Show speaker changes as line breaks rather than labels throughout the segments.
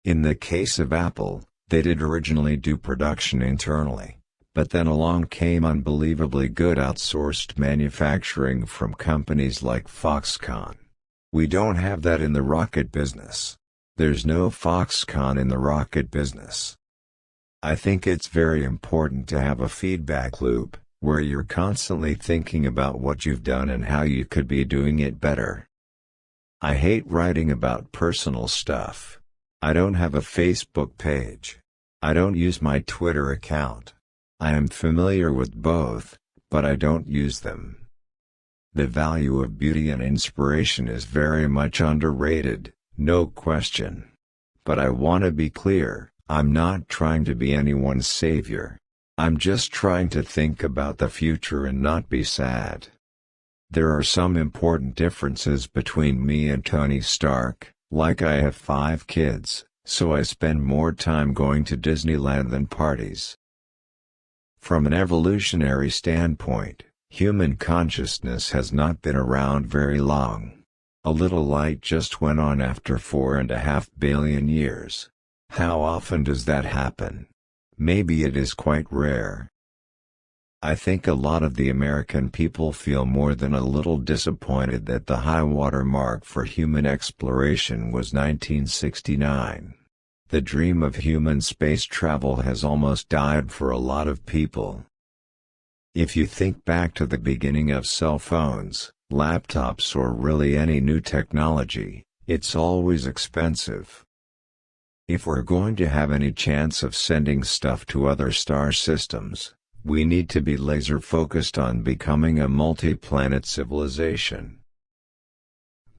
In the case of Apple, they did originally do production internally, but then along came unbelievably good outsourced manufacturing from companies like Foxconn. We don't have that in the rocket business. There's no Foxconn in the rocket business. I think it's very important to have a feedback loop, where you're constantly thinking about what you've done and how you could be doing it better. I hate writing about personal stuff. I don't have a Facebook page. I don't use my Twitter account. I am familiar with both, but I don't use them. The value of beauty and inspiration is very much underrated, no question. But I want to be clear, I'm not trying to be anyone's savior. I'm just trying to think about the future and not be sad. There are some important differences between me and Tony Stark, like I have 5 kids, so I spend more time going to Disneyland than parties. From an evolutionary standpoint, human consciousness has not been around very long. A little light just went on after 4.5 billion years. How often does that happen? Maybe it is quite rare. I think a lot of the American people feel more than a little disappointed that the high-water mark for human exploration was 1969. The dream of human space travel has almost died for a lot of people. If you think back to the beginning of cell phones, laptops or really any new technology, it's always expensive. If we're going to have any chance of sending stuff to other star systems, we need to be laser-focused on becoming a multi-planet civilization.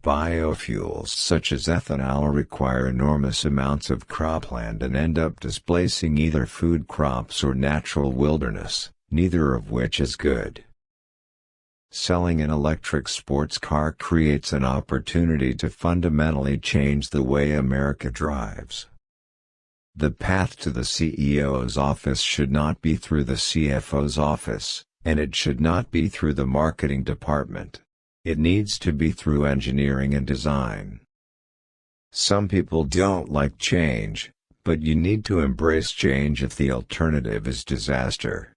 Biofuels such as ethanol require enormous amounts of cropland and end up displacing either food crops or natural wilderness, neither of which is good. Selling an electric sports car creates an opportunity to fundamentally change the way America drives. The path to the CEO's office should not be through the CFO's office, and it should not be through the marketing department. It needs to be through engineering and design. Some people don't like change, but you need to embrace change if the alternative is disaster.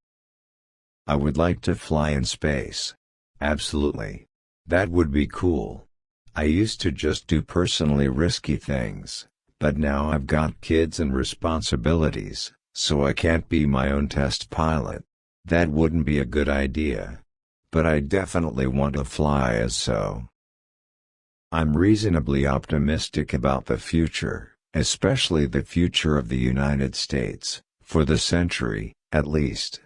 I would like to fly in space. Absolutely. That would be cool. I used to just do personally risky things, but now I've got kids and responsibilities, so I can't be my own test pilot. That wouldn't be a good idea. But I definitely want to fly as so. I'm reasonably optimistic about the future, especially the future of the United States, for the century, at least.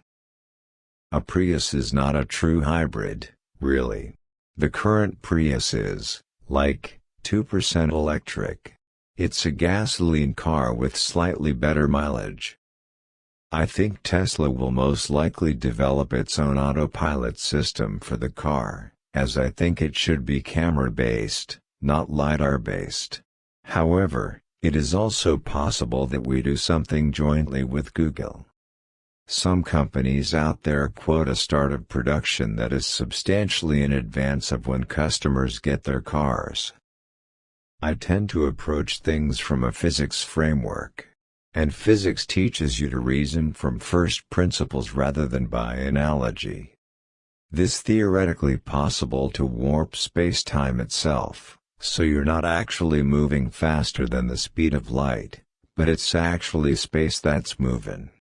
A Prius is not a true hybrid, really. The current Prius is, like, 2% electric. It's a gasoline car with slightly better mileage. I think Tesla will most likely develop its own autopilot system for the car, as I think it should be camera-based, not LiDAR-based. However, it is also possible that we do something jointly with Google. Some companies out there quote a start of production that is substantially in advance of when customers get their cars. I tend to approach things from a physics framework. And physics teaches you to reason from first principles rather than by analogy. This is theoretically possible to warp space-time itself, so you're not actually moving faster than the speed of light, but it's actually space that's moving.